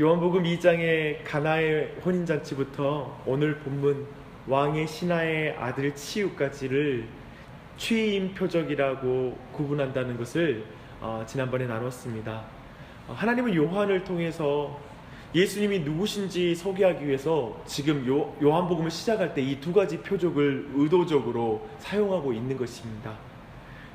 요한복음 2장의 가나의 혼인잔치부터 오늘 본문 왕의 신하의 아들 치유까지를 취임 표적이라고 구분한다는 것을 지난번에 나눴습니다. 하나님은 요한을 통해서 예수님이 누구신지 소개하기 위해서 지금 요한복음을 시작할 때 이 두 가지 표적을 의도적으로 사용하고 있는 것입니다.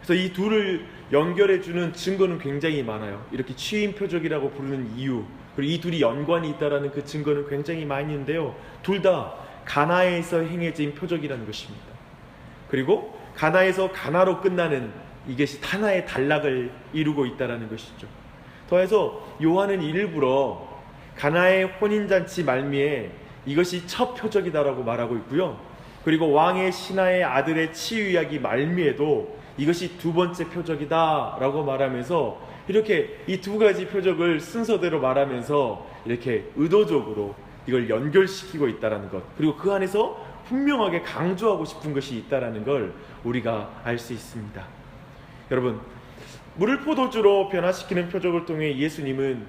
그래서 이 둘을 연결해주는 증거는 굉장히 많아요. 이렇게 취임 표적이라고 부르는 이유, 그리고 이 둘이 연관이 있다는 그 증거는 굉장히 많이 있는데요. 둘 다 가나에서 행해진 표적이라는 것입니다. 그리고 가나에서 가나로 끝나는 이것이 하나의 단락을 이루고 있다는 것이죠. 더해서 요한은 일부러 가나의 혼인잔치 말미에 이것이 첫 표적이다라고 말하고 있고요. 그리고 왕의 신하의 아들의 치유 이야기 말미에도 이것이 두 번째 표적이다라고 말하면서 이렇게 이 두 가지 표적을 순서대로 말하면서 이렇게 의도적으로 이걸 연결시키고 있다는 것, 그리고 그 안에서 분명하게 강조하고 싶은 것이 있다는 걸 우리가 알 수 있습니다. 여러분, 물을 포도주로 변화시키는 표적을 통해 예수님은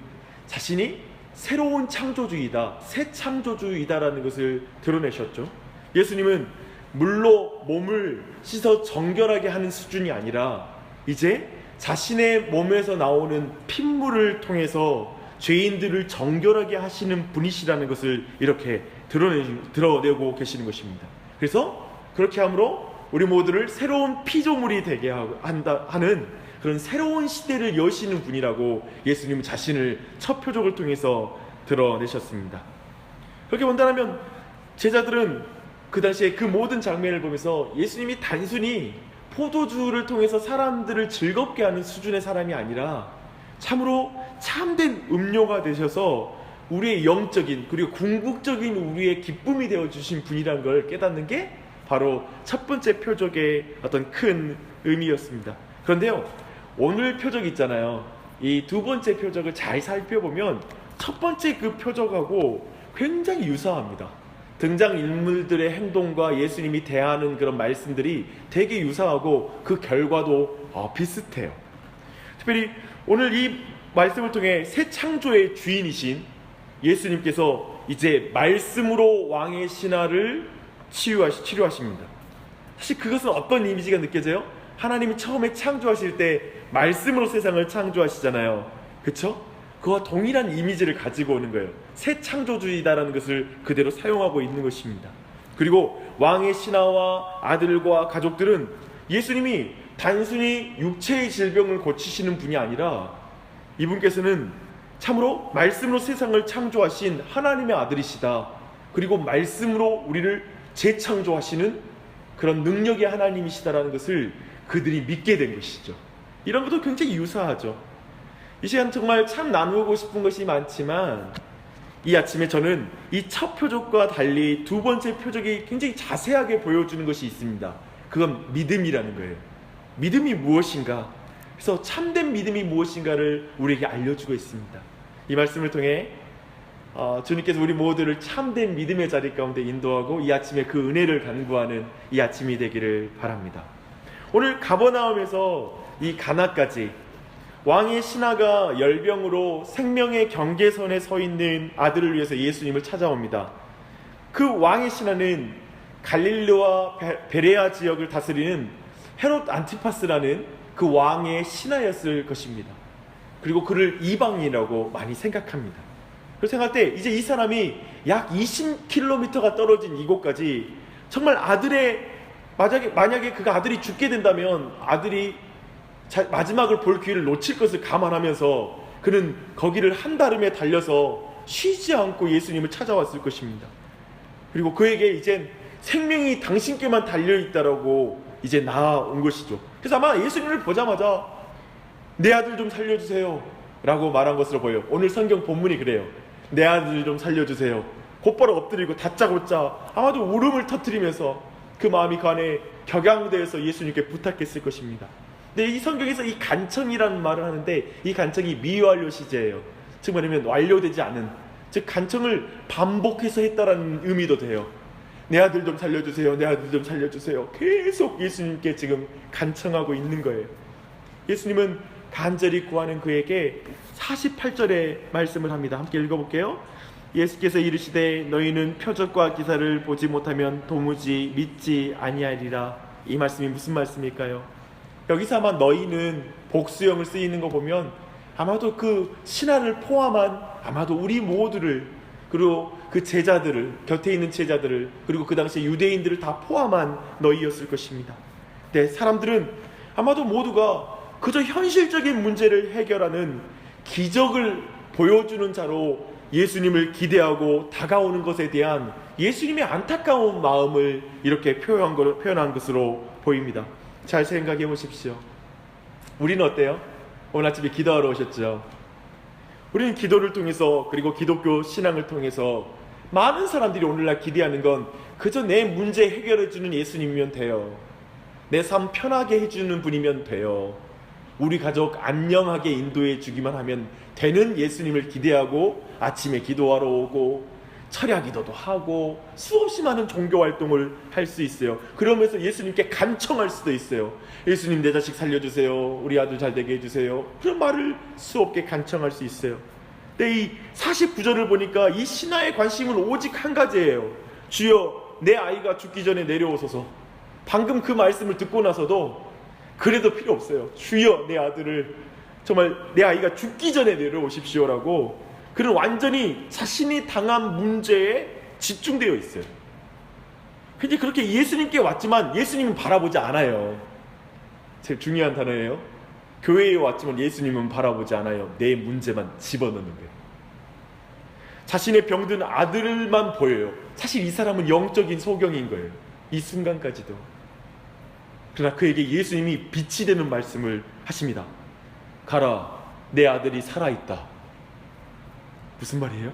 자신이 새로운 창조주이다, 새 창조주이다라는 것을 드러내셨죠. 예수님은 물로 몸을 씻어 정결하게 하는 수준이 아니라 이제 자신의 몸에서 나오는 핏물을 통해서 죄인들을 정결하게 하시는 분이시라는 것을 이렇게 드러내고 계시는 것입니다. 그래서 그렇게 함으로 우리 모두를 새로운 피조물이 되게 하는 그런 새로운 시대를 여시는 분이라고 예수님은 자신을 첫 표적을 통해서 드러내셨습니다. 그렇게 본다면 제자들은 그 당시에 그 모든 장면을 보면서 예수님이 단순히 포도주를 통해서 사람들을 즐겁게 하는 수준의 사람이 아니라 참으로 참된 음료가 되셔서 우리의 영적인 그리고 궁극적인 우리의 기쁨이 되어주신 분이라는 걸 깨닫는 게 바로 첫 번째 표적의 어떤 큰 의미였습니다. 그런데요, 오늘 표적 있잖아요. 이 두 번째 표적을 잘 살펴보면 첫 번째 그 표적하고 굉장히 유사합니다. 등장인물들의 행동과 예수님이 대하는 그런 말씀들이 되게 유사하고 그 결과도 비슷해요. 특별히 오늘 이 말씀을 통해 새 창조의 주인이신 예수님께서 이제 말씀으로 왕의 신하를 치료하십니다. 사실 그것은 어떤 이미지가 느껴져요? 하나님이 처음에 창조하실 때 말씀으로 세상을 창조하시잖아요. 그렇죠? 그와 동일한 이미지를 가지고 오는 거예요. 새 창조주의다라는 것을 그대로 사용하고 있는 것입니다. 그리고 왕의 신하와 아들과 가족들은 예수님이 단순히 육체의 질병을 고치시는 분이 아니라 이분께서는 참으로 말씀으로 세상을 창조하신 하나님의 아들이시다. 그리고 말씀으로 우리를 재창조하시는 그런 능력의 하나님이시다라는 것을 그들이 믿게 된 것이죠. 이런 것도 굉장히 유사하죠. 이 시간 정말 참 나누고 싶은 것이 많지만 이 아침에 저는 이 첫 표적과 달리 두 번째 표적이 굉장히 자세하게 보여주는 것이 있습니다. 그건 믿음이라는 거예요. 믿음이 무엇인가? 그래서 참된 믿음이 무엇인가를 우리에게 알려주고 있습니다. 이 말씀을 통해 주님께서 우리 모두를 참된 믿음의 자리 가운데 인도하고 이 아침에 그 은혜를 간구하는 이 아침이 되기를 바랍니다. 오늘 가버나움에서 이 가나까지 왕의 신하가 열병으로 생명의 경계선에 서 있는 아들을 위해서 예수님을 찾아옵니다. 그 왕의 신하는 갈릴리와 베레아 지역을 다스리는 헤롯 안티파스라는 그 왕의 신하였을 것입니다. 그리고 그를 이방인이라고 많이 생각합니다. 그래서 생각할 때 이제 이 사람이 약 20km가 떨어진 이곳까지 정말 만약에 그 아들이 죽게 된다면 아들이 마지막을 볼 기회를 놓칠 것을 감안하면서 그는 거기를 한달음에 달려서 쉬지 않고 예수님을 찾아왔을 것입니다. 그리고 그에게 이제 생명이 당신께만 달려있다라고 이제 나아온 것이죠. 그래서 아마 예수님을 보자마자 내 아들 좀 살려주세요 라고 말한 것으로 보여요. 오늘 성경 본문이 그래요. 내 아들 좀 살려주세요. 곧바로 엎드리고 다짜고짜 아마도 울음을 터뜨리면서 그 마음이 그 안에 격양돼서 예수님께 부탁했을 것입니다. 근데 이 성경에서 이 간청이라는 말을 하는데 이 간청이 미완료 시제예요. 즉 말하면 완료되지 않은, 즉 간청을 반복해서 했다라는 의미도 돼요. 내 아들 좀 살려주세요. 내 아들 좀 살려주세요. 계속 예수님께 지금 간청하고 있는 거예요. 예수님은 간절히 구하는 그에게 48절의 말씀을 합니다. 함께 읽어볼게요. 예수께서 이르시되 너희는 표적과 기사를 보지 못하면 도무지 믿지 아니하리라. 이 말씀이 무슨 말씀일까요? 여기서 아마 너희는 복수형을 쓰이는 거 보면 아마도 그 신하를 포함한 아마도 우리 모두를, 그리고 그 제자들을, 곁에 있는 제자들을, 그리고 그 당시에 유대인들을 다 포함한 너희였을 것입니다. 네, 사람들은 아마도 모두가 그저 현실적인 문제를 해결하는 기적을 보여주는 자로 예수님을 기대하고 다가오는 것에 대한 예수님의 안타까운 마음을 이렇게 표현한 것으로 보입니다. 잘 생각해 보십시오. 우리는 어때요? 오늘 아침에 기도하러 오셨죠? 우리는 기도를 통해서, 그리고 기독교 신앙을 통해서 많은 사람들이 오늘날 기대하는 건 그저 내 문제 해결해 주는 예수님이면 돼요. 내 삶 편하게 해주는 분이면 돼요. 우리 가족 안녕하게 인도해 주기만 하면 되는 예수님을 기대하고 아침에 기도하러 오고 철야 기도도 하고 수없이 많은 종교 활동을 할 수 있어요. 그러면서 예수님께 간청할 수도 있어요. 예수님, 내 자식 살려주세요. 우리 아들 잘 되게 해주세요. 그런 말을 수없게 간청할 수 있어요. 근데 이 49절을 보니까 이 신하의 관심은 오직 한 가지예요. 주여, 내 아이가 죽기 전에 내려오소서. 방금 그 말씀을 듣고 나서도 그래도 필요 없어요. 주여, 내 아들을, 정말 내 아이가 죽기 전에 내려오십시오라고, 그는 완전히 자신이 당한 문제에 집중되어 있어요. 근데 그렇게 예수님께 왔지만 예수님은 바라보지 않아요. 제일 중요한 단어예요. 교회에 왔지만 예수님은 바라보지 않아요. 내 문제만 집어넣는 거예요. 자신의 병든 아들만 보여요. 사실 이 사람은 영적인 소경인 거예요. 이 순간까지도. 그러나 그에게 예수님이 빛이 되는 말씀을 하십니다. 가라, 내 아들이 살아있다. 무슨 말이에요?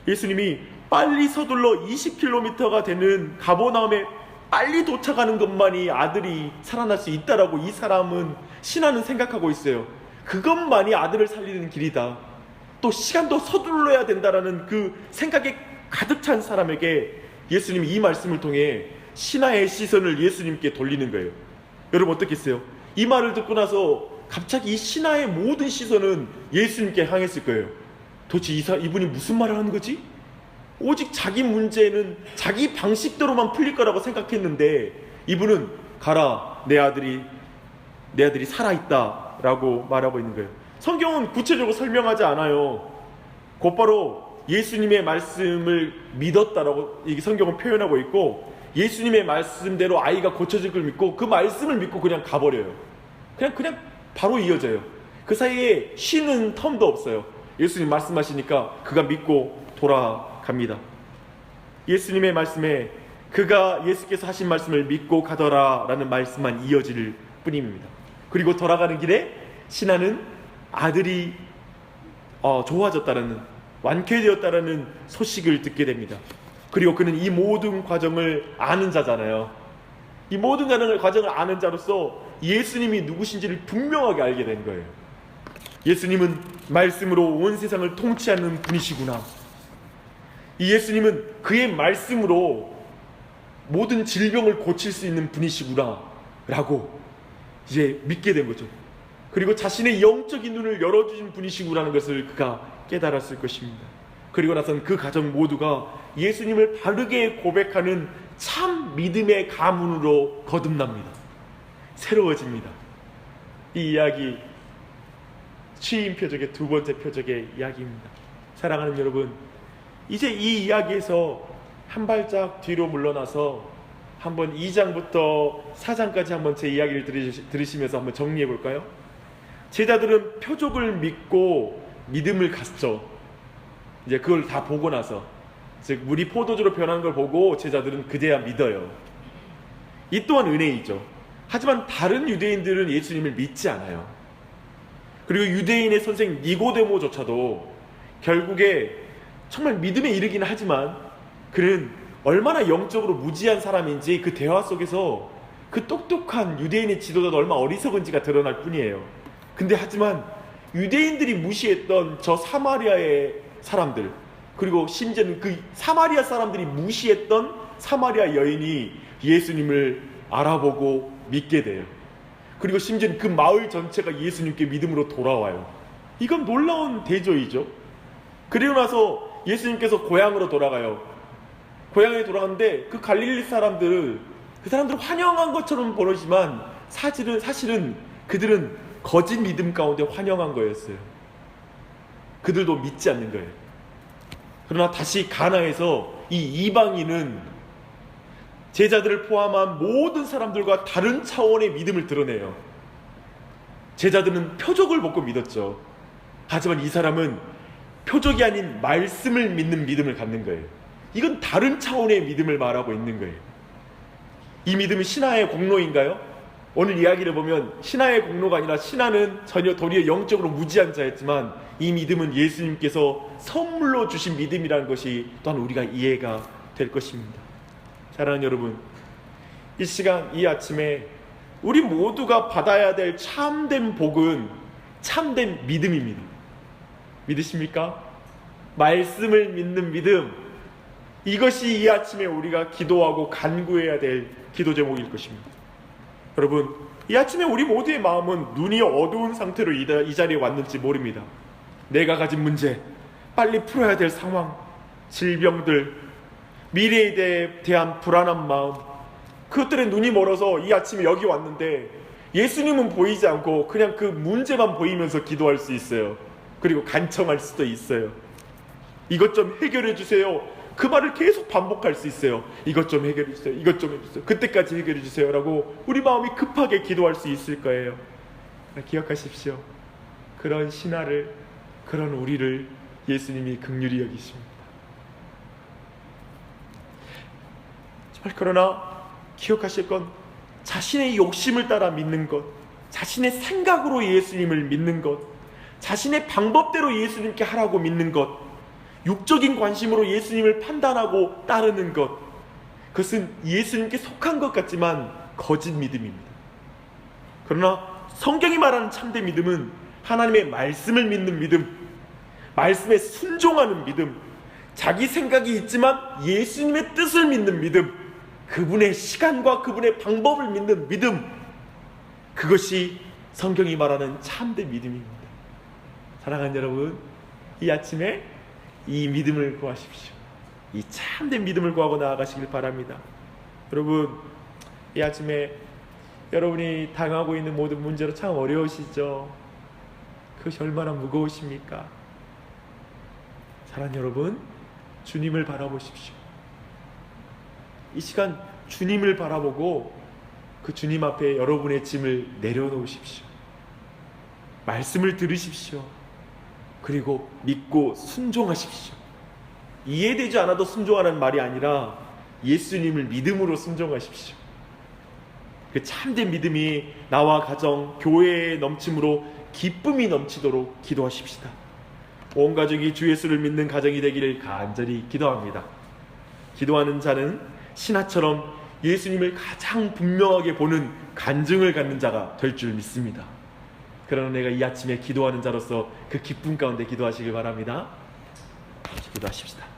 예수님이 빨리 서둘러 20km가 되는 가버나움에 빨리 도착하는 것만이 아들이 살아날 수 있다라고 이 사람은, 신하는 생각하고 있어요. 그것만이 아들을 살리는 길이다. 또 시간도 서둘러야 된다라는 그 생각에 가득 찬 사람에게 예수님이 이 말씀을 통해 신하의 시선을 예수님께 돌리는 거예요. 여러분 어떻겠어요? 이 말을 듣고 나서 갑자기 이 신하의 모든 시선은 예수님께 향했을 거예요. 도대체 이분이 무슨 말을 하는 거지? 오직 자기 문제는 자기 방식대로만 풀릴 거라고 생각했는데 이분은 가라, 내 아들이 살아있다 라고 말하고 있는 거예요. 성경은 구체적으로 설명하지 않아요. 곧바로 예수님의 말씀을 믿었다라고 이 성경은 표현하고 있고, 예수님의 말씀대로 아이가 고쳐질 걸 믿고 그 말씀을 믿고 그냥 가버려요. 그냥 바로 이어져요. 그 사이에 쉬는 텀도 없어요. 예수님 말씀하시니까 그가 믿고 돌아갑니다. 예수님의 말씀에 그가 예수께서 하신 말씀을 믿고 가더라 라는 말씀만 이어질 뿐입니다. 그리고 돌아가는 길에 신하는 아들이 좋아졌다라는, 완쾌되었다라는 소식을 듣게 됩니다. 그리고 그는 이 모든 과정을 아는 자잖아요. 이 모든 과정을 아는 자로서 예수님이 누구신지를 분명하게 알게 된 거예요. 예수님은 말씀으로 온 세상을 통치하는 분이시구나. 이 예수님은 그의 말씀으로 모든 질병을 고칠 수 있는 분이시구나 라고 이제 믿게 된 거죠. 그리고 자신의 영적인 눈을 열어주신 분이시구나라는 것을 그가 깨달았을 것입니다. 그리고 나선 그 가정 모두가 예수님을 바르게 고백하는 참 믿음의 가문으로 거듭납니다. 새로워집니다. 이 이야기, 취임 표적의 두 번째 표적의 이야기입니다. 사랑하는 여러분, 이제 이 이야기에서 한 발짝 뒤로 물러나서 한번 2장부터 4장까지 한번 제 이야기를 들으시면서 한번 정리해 볼까요? 제자들은 표적을 믿고 믿음을 갖죠. 이제 그걸 다 보고 나서, 즉 물이 포도주로 변하는 걸 보고 제자들은 그제야 믿어요. 이 또한 은혜이죠. 하지만 다른 유대인들은 예수님을 믿지 않아요. 그리고 유대인의 선생 니고데모조차도 결국에 정말 믿음에 이르기는 하지만 그는 얼마나 영적으로 무지한 사람인지 그 대화 속에서 그 똑똑한 유대인의 지도자도 얼마나 어리석은지가 드러날 뿐이에요. 근데 하지만 유대인들이 무시했던 저 사마리아의 사람들, 그리고 심지어는 그 사마리아 사람들이 무시했던 사마리아 여인이 예수님을 알아보고 믿게 돼요. 그리고 심지어는 그 마을 전체가 예수님께 믿음으로 돌아와요. 이건 놀라운 대조이죠. 그리고 나서 예수님께서 고향으로 돌아가요. 고향에 돌아갔는데 그 갈릴리 사람들을 환영한 것처럼 보이지만 사실은 그들은 거짓 믿음 가운데 환영한 거였어요. 그들도 믿지 않는 거예요. 그러나 다시 가나에서 이 이방인은 제자들을 포함한 모든 사람들과 다른 차원의 믿음을 드러내요. 제자들은 표적을 보고 믿었죠. 하지만 이 사람은 표적이 아닌 말씀을 믿는 믿음을 갖는 거예요. 이건 다른 차원의 믿음을 말하고 있는 거예요. 이 믿음은 신화의 공로인가요? 오늘 이야기를 보면 신화의 공로가 아니라 신화는 전혀 도리어 영적으로 무지한 자였지만 이 믿음은 예수님께서 선물로 주신 믿음이라는 것이 또한 우리가 이해가 될 것입니다. 사랑하는 여러분, 이 시간 이 아침에 우리 모두가 받아야 될 참된 복은 참된 믿음입니다. 믿으십니까? 말씀을 믿는 믿음, 이것이 이 아침에 우리가 기도하고 간구해야 될 기도 제목일 것입니다. 여러분, 이 아침에 우리 모두의 마음은 눈이 어두운 상태로 이 자리에 왔는지 모릅니다. 내가 가진 문제, 빨리 풀어야 될 상황, 질병들, 미래에 대한 불안한 마음, 그것들에 눈이 멀어서 이 아침에 여기 왔는데 예수님은 보이지 않고 그냥 그 문제만 보이면서 기도할 수 있어요. 그리고 간청할 수도 있어요. 이것 좀 해결해 주세요. 그 말을 계속 반복할 수 있어요. 이것 좀 해결해 주세요. 이것 좀 해주세요. 그때까지 해결해 주세요. 라고 우리 마음이 급하게 기도할 수 있을 거예요. 기억하십시오. 그런 신화를, 그런 우리를 예수님이 긍휼히 여기십니다. 그러나 기억하실 건 자신의 욕심을 따라 믿는 것, 자신의 생각으로 예수님을 믿는 것, 자신의 방법대로 예수님께 하라고 믿는 것, 육적인 관심으로 예수님을 판단하고 따르는 것, 그것은 예수님께 속한 것 같지만 거짓 믿음입니다. 그러나 성경이 말하는 참된 믿음은 하나님의 말씀을 믿는 믿음, 말씀에 순종하는 믿음, 자기 생각이 있지만 예수님의 뜻을 믿는 믿음, 그분의 시간과 그분의 방법을 믿는 믿음, 그것이 성경이 말하는 참된 믿음입니다. 사랑하는 여러분, 이 아침에 이 믿음을 구하십시오. 이 참된 믿음을 구하고 나아가시길 바랍니다. 여러분, 이 아침에 여러분이 당하고 있는 모든 문제로 참 어려우시죠? 그것이 얼마나 무거우십니까? 사랑하는 여러분, 주님을 바라보십시오. 이 시간 주님을 바라보고 그 주님 앞에 여러분의 짐을 내려놓으십시오. 말씀을 들으십시오. 그리고 믿고 순종하십시오. 이해되지 않아도 순종하는 말이 아니라 예수님을 믿음으로 순종하십시오. 그 참된 믿음이 나와 가정, 교회의 넘침으로 기쁨이 넘치도록 기도하십시다. 온 가족이 주 예수를 믿는 가정이 되기를 간절히 기도합니다. 기도하는 자는 신하처럼 예수님을 가장 분명하게 보는 간증을 갖는 자가 될 줄 믿습니다. 그러나 내가 이 아침에 기도하는 자로서 그 기쁨 가운데 기도하시길 바랍니다. 기도하십시다.